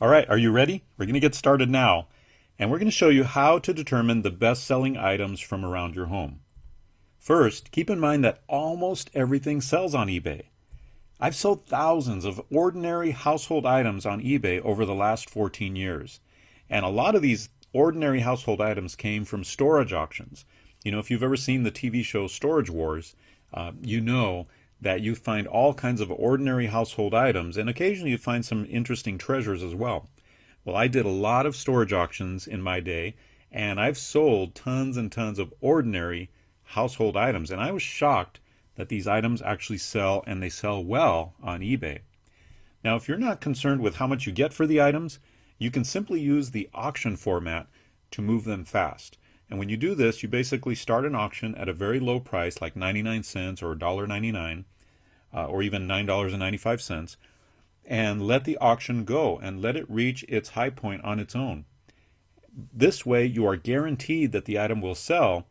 All right, are you ready? We're going to get started now, and we're going to show you how to determine the best-selling items from around your home. First, keep in mind that almost everything sells on eBay. I've sold thousands of ordinary household items on eBay over the last 14 years, and a lot of these ordinary household items came from storage auctions. You know, if you've ever seen the TV show Storage Wars, you know that you find all kinds of ordinary household items, and occasionally you find some interesting treasures as well. Well, I did a lot of storage auctions in my day, and I've sold tons and tons of ordinary household items, and I was shocked that these items actually sell, and they sell well on eBay. Now, if you're not concerned with how much you get for the items, you can simply use the auction format to move them fast. And when you do this, you basically start an auction at a very low price, like 99 cents or $1.99, or even $9.95, and let the auction go and let it reach its high point on its own. This way, you are guaranteed that the item will sell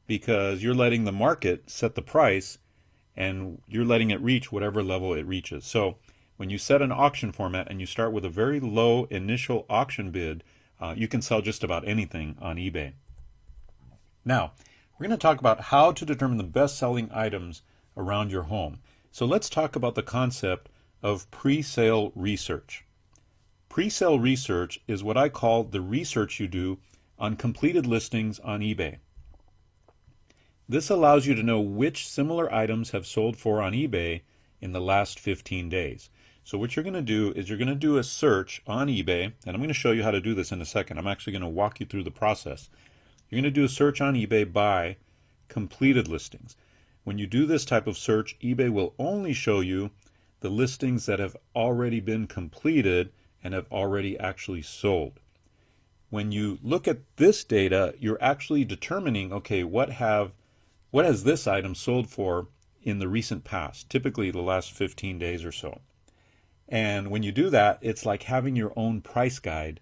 because you're letting the market set the price and you're letting it reach whatever level it reaches. So when you set an auction format and you start with a very low initial auction bid, you can sell just about anything on eBay. Now, we're going to talk about how to determine the best-selling items around your home. So let's talk about the concept of pre-sale research. Pre-sale research is what I call the research you do on completed listings on eBay. This allows you to know which similar items have sold for on eBay in the last 15 days. So what you're going to do is you're going to do a search on eBay, and I'm going to show you how to do this in a second. I'm actually going to walk you through the process. You're going to do a search on eBay by completed listings. When you do this type of search, eBay will only show you the listings that have already been completed and have already actually sold. When you look at this data, you're actually determining, okay, what has this item sold for in the recent past, typically the last 15 days or so. And when you do that, it's like having your own price guide.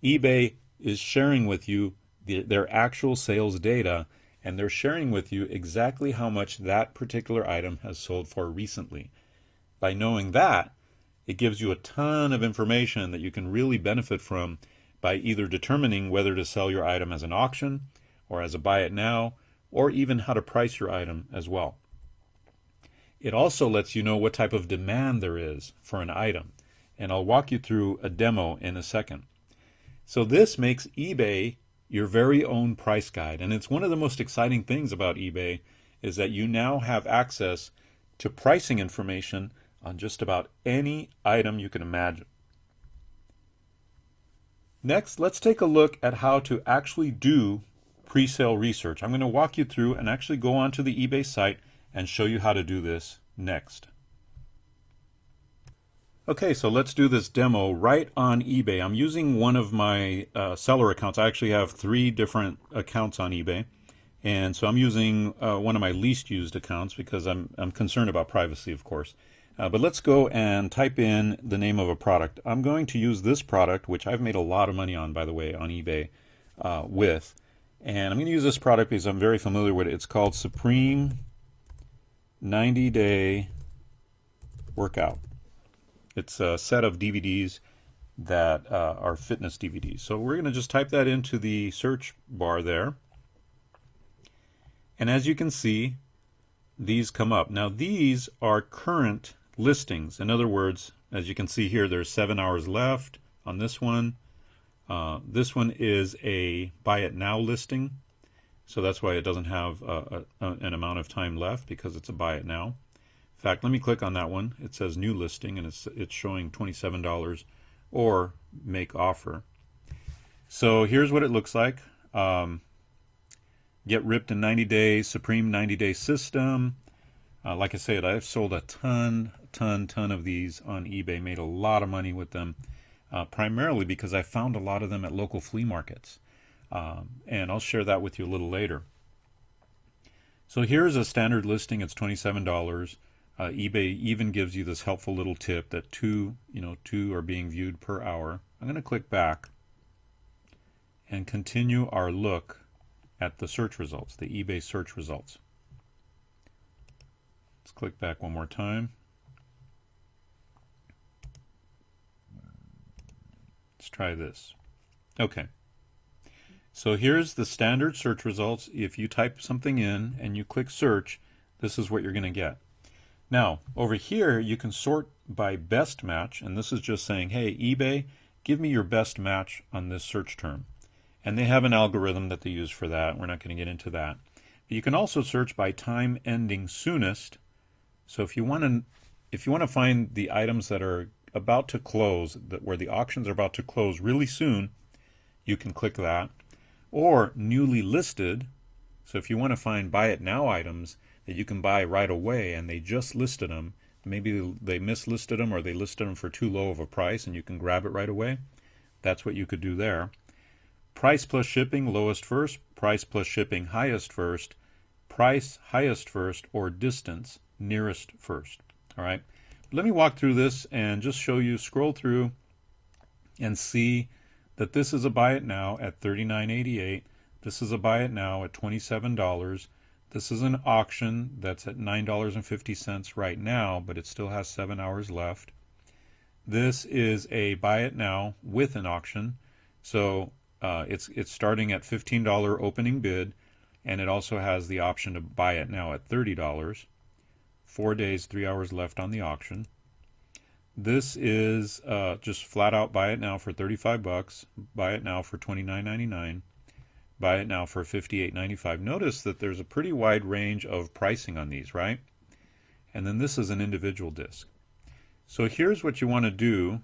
eBay is sharing with you their actual sales data, and they're sharing with you exactly how much that particular item has sold for recently. By knowing that, it gives you a ton of information that you can really benefit from by either determining whether to sell your item as an auction or as a buy it now, or even how to price your item as well. It also lets you know what type of demand there is for an item, and I'll walk you through a demo in a second. So this makes eBay your very own price guide, and it's one of the most exciting things about eBay is that you now have access to pricing information on just about any item you can imagine. Next, let's take a look at how to actually do pre-sale research. I'm going to walk you through and actually go onto the eBay site and show you how to do this next. Okay, so let's do this demo right on eBay. I'm using one of my seller accounts. I actually have 3 different accounts on eBay, and so I'm using one of my least used accounts because I'm concerned about privacy, of course. But let's go and type in the name of a product. I'm going to use this product, which I've made a lot of money on, by the way, on eBay with. And I'm going to use this product because I'm very familiar with it. It's called Supreme 90-Day Workout. It's a set of DVDs that are fitness DVDs. So we're going to just type that into the search bar there. And as you can see, these come up. Now these are current listings. In other words, as you can see here, there's 7 hours left on this one. This one is a buy it now listing. So that's why it doesn't have an amount of time left, because it's a buy it now. In fact, let me click on that one. It says new listing, and it's showing $27 or make offer. So here's what it looks like. Get ripped in 90 days, Supreme 90-day system. Like I said, I've sold a ton of these on eBay, made a lot of money with them, primarily because I found a lot of them at local flea markets. And I'll share that with you a little later. So here's a standard listing. It's $27. eBay even gives you this helpful little tip that two are being viewed per hour. I'm going to click back and continue our look at the search results, the eBay search results. Let's click back one more time. Let's try this. Okay. So here's the standard search results. If you type something in and you click search, this is what you're going to get. Now, over here, you can sort by best match, and this is just saying, hey, eBay, give me your best match on this search term. And they have an algorithm that they use for that. We're not going to get into that. But you can also search by time ending soonest. So if you want to find the items that are about to close, where the auctions are about to close really soon, you can click that. Or newly listed. So if you want to find buy it now items that you can buy right away and they just listed them, maybe they mislisted them or they listed them for too low of a price and you can grab it right away, that's what you could do there. Price plus shipping, lowest first. Price plus shipping, highest first. Price, highest first, or distance, nearest first. All right. Let me walk through this and just show you, scroll through and see that this is a buy it now at $39.88. This is a buy it now at $27. This is an auction that's at $9.50 right now, but it still has 7 hours left. This is a buy it now with an auction. So it's starting at $15 opening bid, and it also has the option to buy it now at $30. 4 days, 3 hours left on the auction. This is just flat out buy it now for $35, buy it now for $29.99, buy it now for $58.95. Notice that there's a pretty wide range of pricing on these, right? And then this is an individual disc. So here's what you want to do.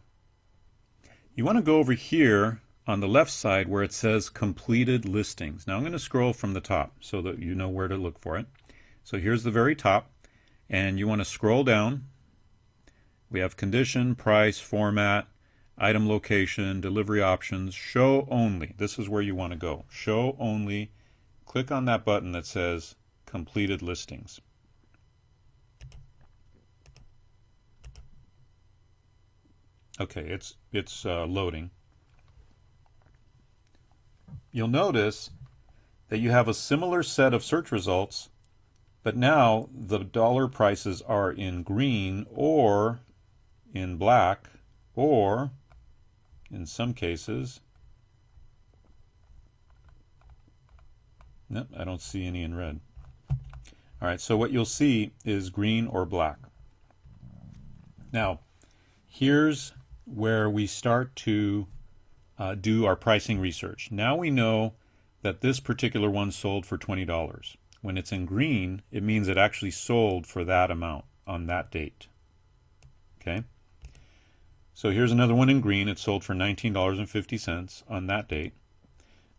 You want to go over here on the left side where it says completed listings. Now I'm going to scroll from the top so that you know where to look for it. So here's the very top, and you want to scroll down. We have condition, price, format, item location, delivery options, show only. This is where you want to go. Show only. Click on that button that says completed listings. Okay, it's loading. You'll notice that you have a similar set of search results, but now the dollar prices are in green or in black, or in some cases, nope, I don't see any in red. All right, so what you'll see is green or black. Now, here's where we start to do our pricing research. Now we know that this particular one sold for $20. When it's in green, it means it actually sold for that amount on that date. Okay? So here's another one in green. It sold for $19.50 on that date.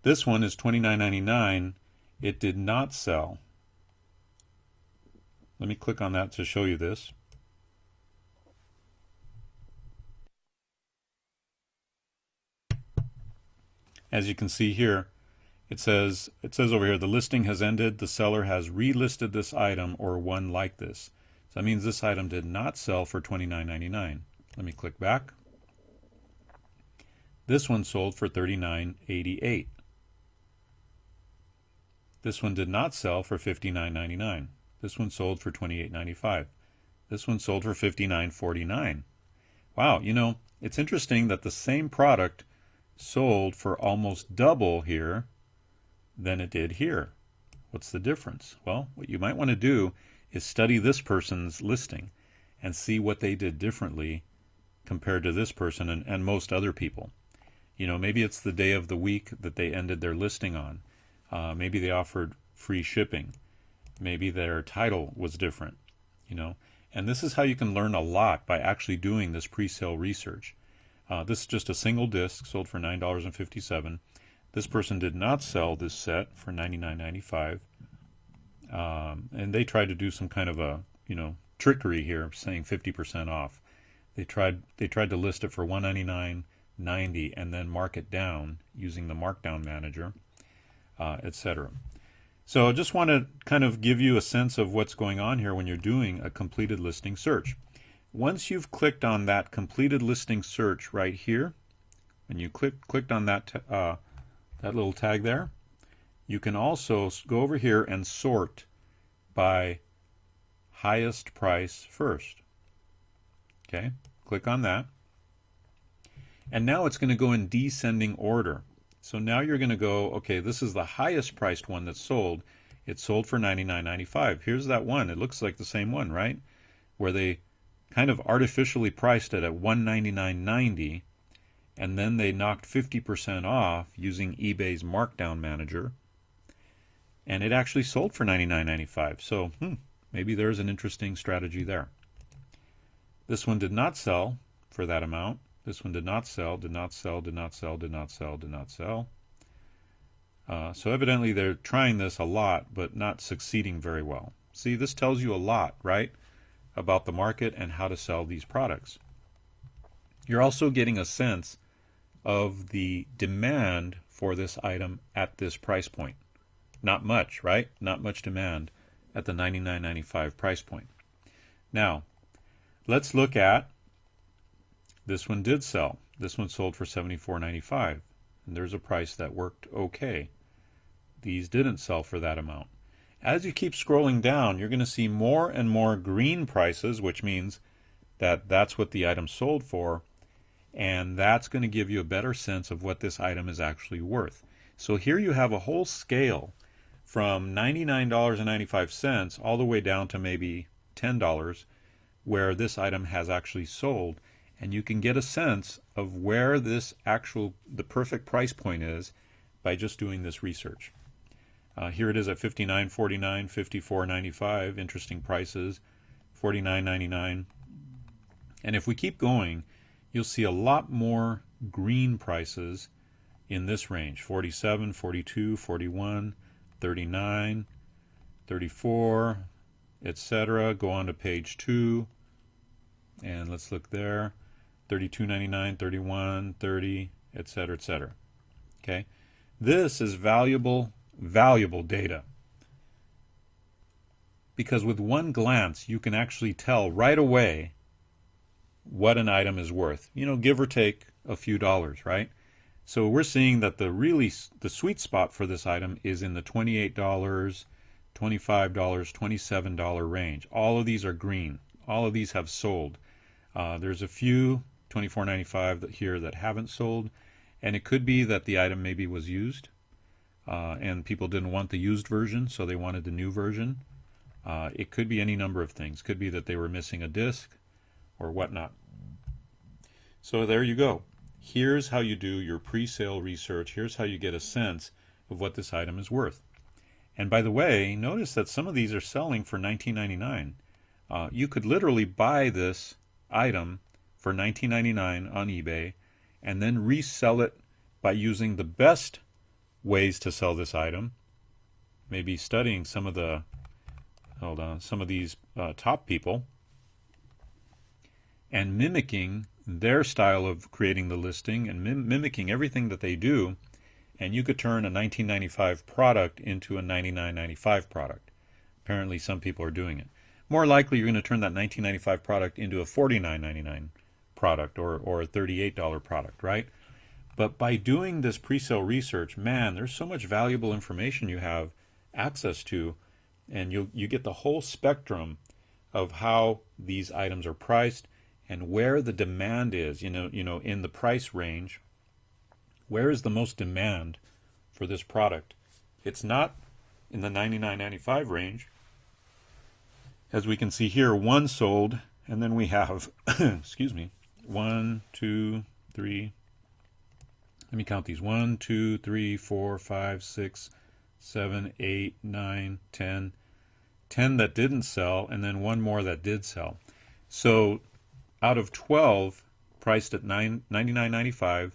This one is $29.99. It did not sell. Let me click on that to show you this. As you can see here, it says over here, the listing has ended. The seller has relisted this item or one like this. So that means this item did not sell for $29.99. Let me click back. This one sold for $39.88. This one did not sell for $59.99. This one sold for $28.95. This one sold for $59.49. Wow, you know, it's interesting that the same product sold for almost double here than it did here. What's the difference? Well, what you might want to do is study this person's listing and see what they did differently compared to this person and most other people. You know, maybe it's the day of the week that they ended their listing on. Maybe they offered free shipping. Maybe their title was different, you know. And this is how you can learn a lot by actually doing this pre-sale research. This is just a single disc, sold for $9.57. This person did not sell this set for $99.95. And they tried to do some kind of a, you know, trickery here, saying 50% off. They tried to list it for $199.90 and then mark it down using the markdown manager, etc. So I just want to kind of give you a sense of what's going on here when you're doing a completed listing search. Once you've clicked on that completed listing search right here, and you clicked on that that little tag there, you can also go over here and sort by highest price first. Okay, click on that. And now it's going to go in descending order. So now you're going to go, okay, this is the highest priced one that's sold. It's sold for $99.95. Here's that one. It looks like the same one, right? Where they kind of artificially priced it at $199.90, and then they knocked 50% off using eBay's markdown manager, and it actually sold for $99.95. So maybe there's an interesting strategy there. This one did not sell for that amount. This one did not sell, did not sell, did not sell, did not sell, did not sell. So evidently they're trying this a lot, but not succeeding very well. See, this tells you a lot, right, about the market and how to sell these products. You're also getting a sense of the demand for this item at this price point. Not much, right? Not much demand at the $99.95 price point. Now, let's look at this one did sell. This one sold for $74.95. And there's a price that worked okay. These didn't sell for that amount. As you keep scrolling down, you're going to see more and more green prices, which means that that's what the item sold for, and that's going to give you a better sense of what this item is actually worth. So here you have a whole scale from $99.95 all the way down to maybe $10 where this item has actually sold, and you can get a sense of where the perfect price point is by just doing this research. Here it is at $59.49, $54.95, interesting prices, $49.99. And if we keep going, you'll see a lot more green prices in this range, $47, $42, $41, $39, $34, etc. Go on to page 2, and let's look there, $32.99, $31, $30, etc., etc. Okay, this is valuable data, because with one glance you can actually tell right away what an item is worth, give or take a few dollars, right? So we're seeing that the sweet spot for this item is in the $28, $25, $27 range. All of these are green. All of these have sold. There's a few $24.95 here that haven't sold, and it could be that the item maybe was used, and people didn't want the used version, so they wanted the new version. It could be any number of things. It could be that they were missing a disc or whatnot. So there you go. Here's how you do your pre-sale research. Here's how you get a sense of what this item is worth. And by the way, notice that some of these are selling for $19.99. You could literally buy this item for $19.99 on eBay and then resell it by using the best ways to sell this item, maybe studying some of these top people and mimicking their style of creating the listing and mimicking everything that they do, and you could turn a $19.95 product into a $99.95 product. Apparently some people are doing it. More likely you're going to turn that $19.95 product into a $49.99 product or a $38 product, right? But by doing this pre-sale research, man, there's so much valuable information you have access to, and you get the whole spectrum of how these items are priced and where the demand is, in the price range. Where is the most demand for this product? It's not in the $99.95 range. As we can see here, one sold, and then we have, excuse me, 1, 2, 3, let me count these, 1, 2, 3, 4, 5, 6, 7, 8, 9, 10, 10 that didn't sell, and then one more that did sell. So out of 12 priced at $99.95,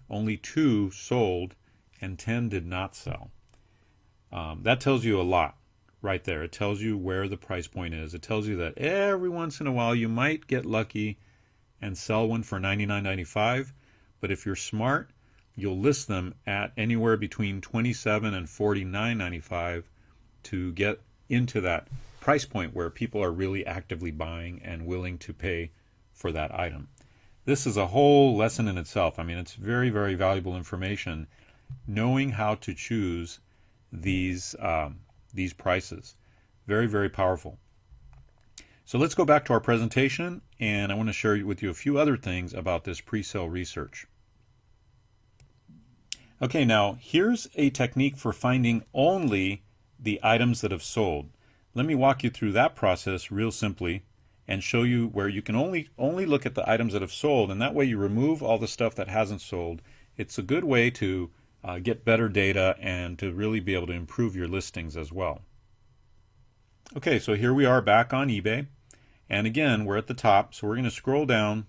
only 2 sold and 10 did not sell. That tells you a lot right there. It tells you where the price point is. It tells you that every once in a while you might get lucky and sell one for $99.95, but if you're smart, you'll list them at anywhere between $27 and $49.95 to get into that price point where people are really actively buying and willing to pay for that item. This is a whole lesson in itself. I mean, it's very, very valuable information, knowing how to choose these prices. Very, very powerful. So let's go back to our presentation, and I want to share with you a few other things about this pre-sale research. Okay, now here's a technique for finding only the items that have sold. Let me walk you through that process real simply and show you where you can only look at the items that have sold, and that way you remove all the stuff that hasn't sold. It's a good way to get better data and to really be able to improve your listings as well. Okay, so here we are back on eBay, and again we're at the top, so we're going to scroll down,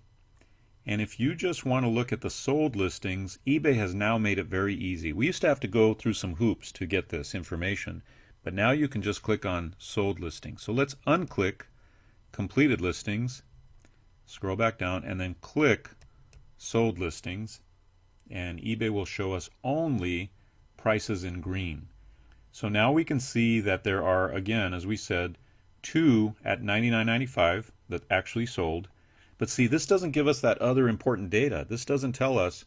and if you just want to look at the sold listings, eBay has now made it very easy. We used to have to go through some hoops to get this information, but now you can just click on sold listings. So let's unclick completed listings, scroll back down, and then click sold listings, and eBay will show us only prices in green. So now we can see that there are, again, as we said, 2 at $99.95 that actually sold. But see, this doesn't give us that other important data. This doesn't tell us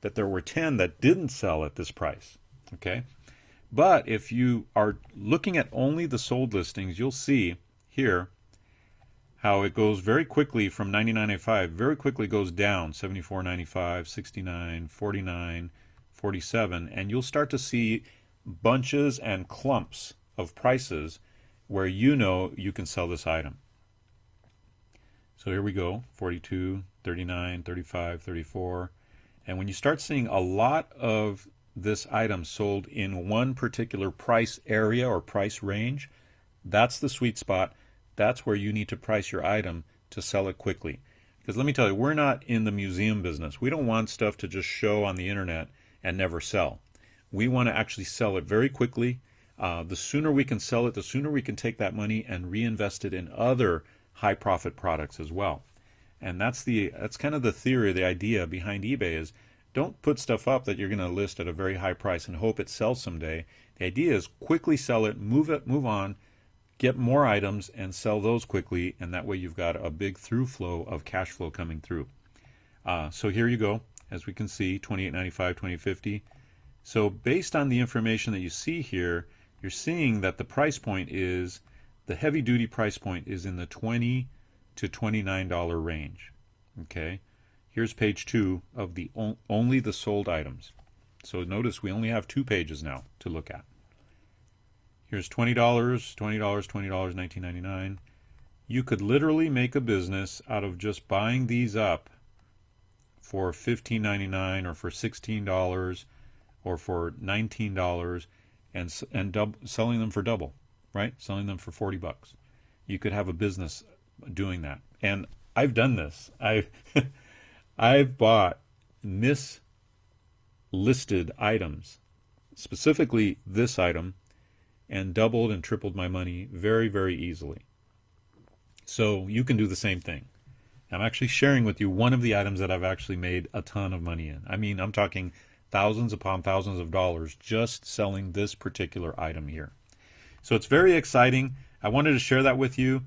that there were 10 that didn't sell at this price. Okay? But if you are looking at only the sold listings, you'll see here how it goes very quickly from $99.95, very quickly goes down, $74.95, $69, $49, $47, and you'll start to see bunches and clumps of prices where you know you can sell this item. So here we go, 42, 39, 35, 34, and when you start seeing a lot of this item sold in one particular price area or price range, that's the sweet spot. That's where you need to price your item to sell it quickly. Because let me tell you, we're not in the museum business. We don't want stuff to just show on the internet and never sell. We want to actually sell it very quickly. The sooner we can sell it, the sooner we can take that money and reinvest it in other high profit products as well. And that's kind of the theory, the idea behind eBay is don't put stuff up that you're going to list at a very high price and hope it sells someday. The idea is quickly sell it, move on, get more items and sell those quickly, and that way you've got a big through flow of cash flow coming through. So here you go, as we can see, $28.95, $20.50. So based on the information that you see here, you're seeing that the price point is, the heavy duty price point is in the $20 to $29 range. Okay, here's page 2 of the only the sold items. So notice we only have 2 pages now to look at. Here's $20, $20, $20, $19.99. You could literally make a business out of just buying these up for $15.99 or for $16 or for $19 and selling them for double, right? Selling them for 40 bucks. You could have a business doing that. And I've done this. I've bought mislisted items, specifically this item, and doubled and tripled my money very, very easily. So you can do the same thing. I'm actually sharing with you one of the items that I've actually made a ton of money in. I mean, I'm talking thousands upon thousands of dollars just selling this particular item here. So it's very exciting. I wanted to share that with you.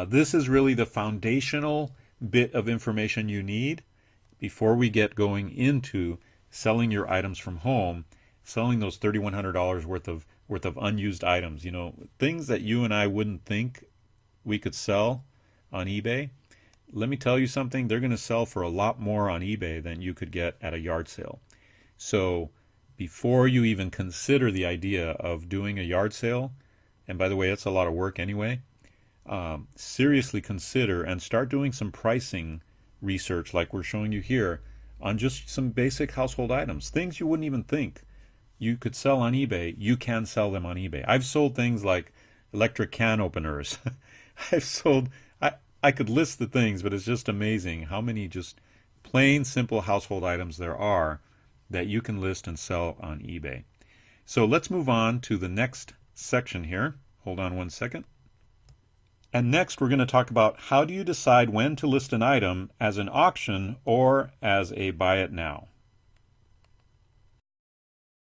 This is really the foundational bit of information you need before we get going into selling your items from home, selling those $3,100 worth of unused items, you know, things that you and I wouldn't think we could sell on eBay. Let me tell you something, they're going to sell for a lot more on eBay than you could get at a yard sale. So before you even consider the idea of doing a yard sale, and by the way, it's a lot of work anyway, seriously consider and start doing some pricing research like we're showing you here on just some basic household items, things you wouldn't even think you could sell on eBay. You can sell them on eBay. I've sold things like electric can openers. I could list the things, but it's just amazing how many just plain simple household items there are that you can list and sell on eBay. So let's move on to the next section here. Hold on one second. And next we're going to talk about how do you decide when to list an item as an auction or as a buy it now.